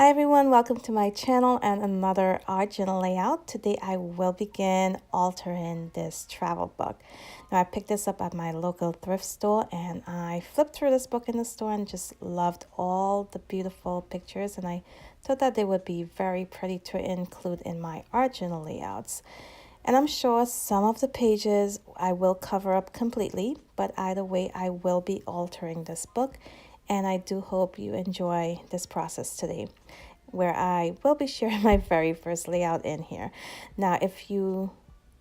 Hi everyone, welcome to my channel and another art journal layout. Today I will begin altering this travel book. Now I picked this up at my local thrift store and I flipped through this book in the store and just loved all the beautiful pictures, and I thought that they would be very pretty to include in my art journal layouts. And I'm sure some of the pages I will cover up completely, but either way I will be altering this book, and I do hope you enjoy this process today, where I will be sharing my very first layout in here. Now, if you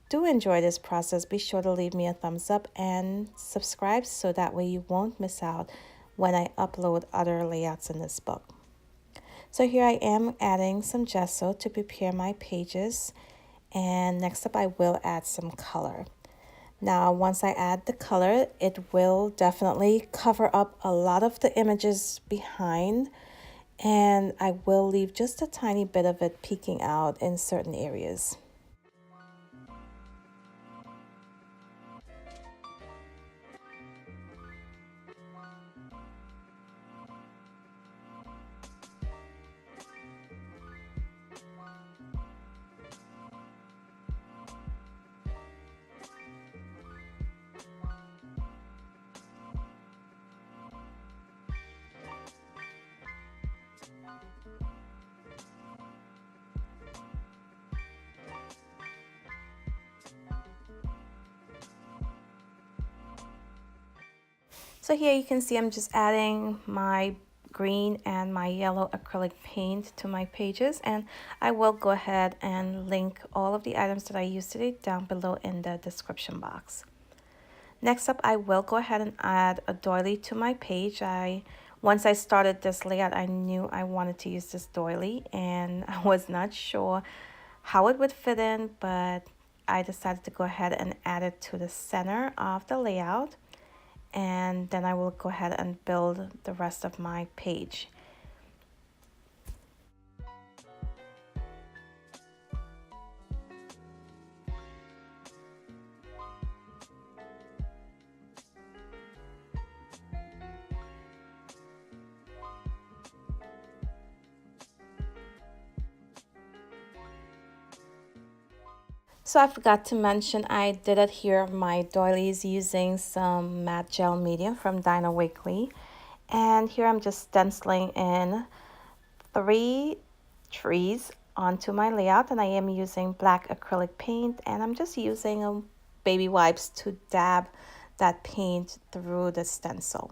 do enjoy this process, be sure to leave me a thumbs up and subscribe so that way you won't miss out when I upload other layouts in this book. So here I am adding some gesso to prepare my pages, and next up I will add some color. Now, once I add the color, it will definitely cover up a lot of the images behind, and I will leave just a tiny bit of it peeking out in certain areas. So here you can see I'm just adding my green and my yellow acrylic paint to my pages, and I will go ahead and link all of the items that I used today down below in the description box. Next up, I will go ahead and add a doily to my page. Once I started this layout, I knew I wanted to use this doily, and I was not sure how it would fit in, but I decided to go ahead and add it to the center of the layout, and then I will go ahead and build the rest of my page. So I forgot to mention I did adhere my doilies using some matte gel medium from Dina Wakley. And here I'm just stenciling in 3 trees onto my layout, and I am using black acrylic paint, and I'm just using baby wipes to dab that paint through the stencil.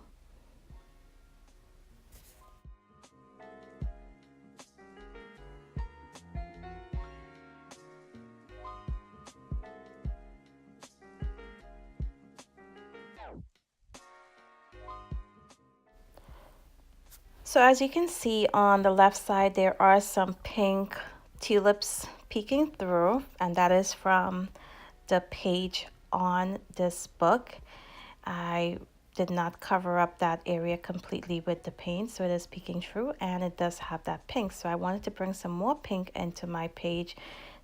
So as you can see on the left side, there are some pink tulips peeking through, and that is from the page on this book. I did not cover up that area completely with the paint, so it is peeking through, and it does have that pink. So I wanted to bring some more pink into my page.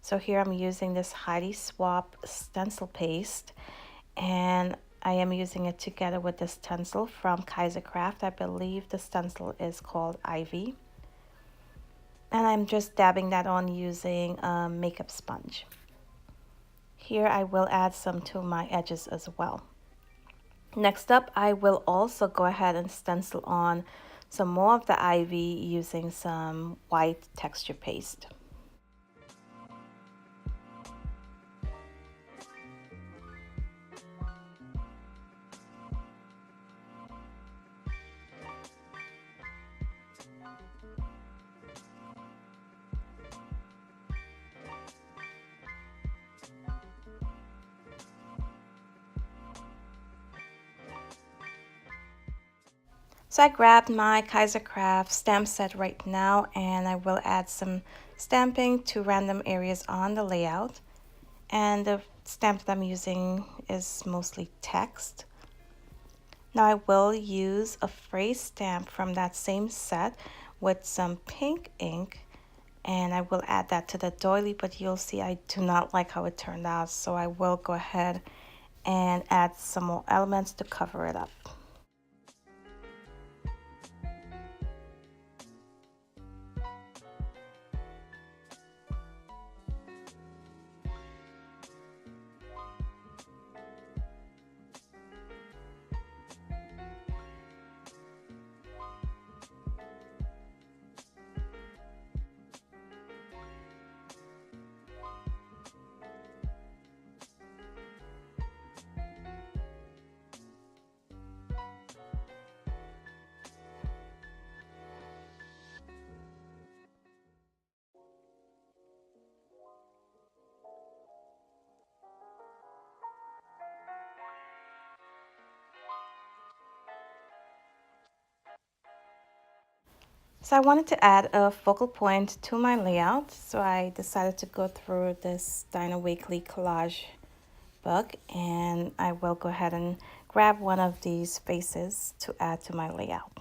So here I'm using this Heidi Swapp stencil paste, and I am using it together with this stencil from Kaisercraft. I believe the stencil is called Ivy. And I'm just dabbing that on using a makeup sponge. Here I will add some to my edges as well. Next up, I will also go ahead and stencil on some more of the ivy using some white texture paste. So I grabbed my Kaisercraft stamp set right now, and I will add some stamping to random areas on the layout. And the stamp that I'm using is mostly text. Now I will use a phrase stamp from that same set with some pink ink, and I will add that to the doily, but you'll see I do not like how it turned out, so I will go ahead and add some more elements to cover it up. So I wanted to add a focal point to my layout, so I decided to go through this Dinah Wakley collage book, and I will go ahead and grab one of these faces to add to my layout.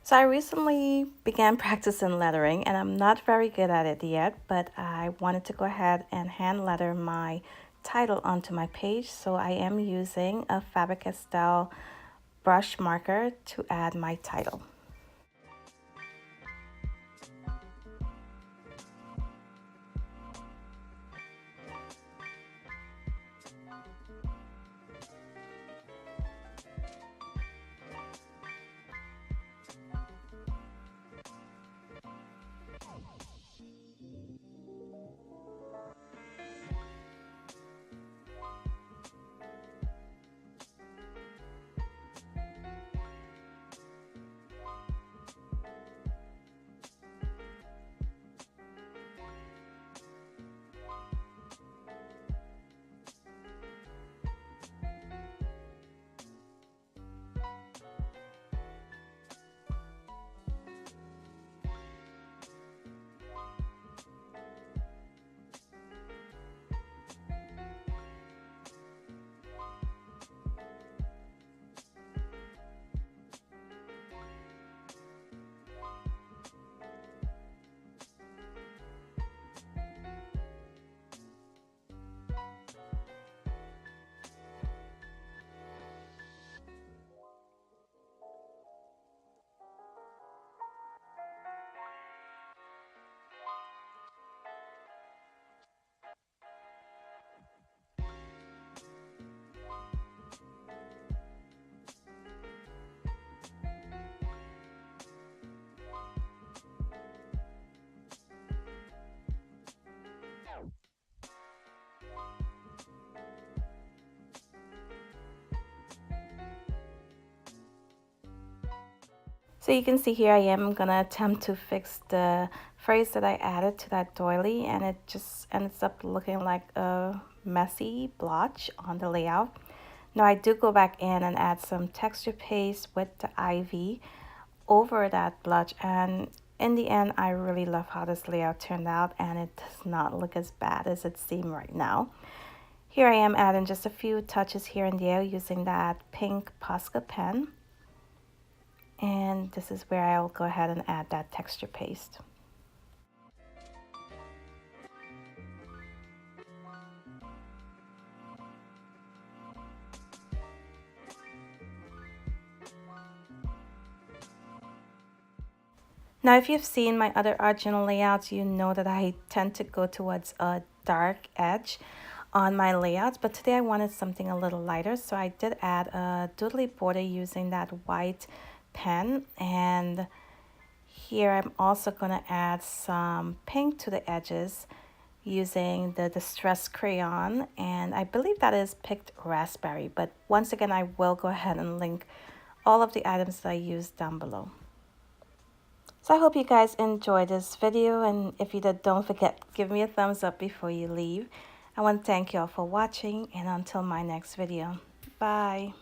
So I recently began practicing lettering, and I'm not very good at it yet, but I wanted to go ahead and hand letter my title onto my page. So I am using a Faber-Castell brush marker to add my title. So you can see here I am gonna attempt to fix the phrase that I added to that doily, and it just ends up looking like a messy blotch on the layout. Now I do go back in and add some texture paste with the ivy over that blotch, and in the end I really love how this layout turned out, and it does not look as bad as it seems right now. Here I am adding just a few touches here and there using that pink Posca pen. And this is where I'll go ahead and add that texture paste. Now, if you've seen my other art journal layouts, you know that I tend to go towards a dark edge on my layouts, but today I wanted something a little lighter, so I did add a doodly border using that white pen, and here I'm also going to add some pink to the edges using the Distress Crayon, and I believe that is picked raspberry, but once again I will go ahead and link all of the items that I used down below. So I hope you guys enjoyed this video, and if you did, don't forget, give me a thumbs up before you leave. I want to thank you all for watching, and until my next video, bye.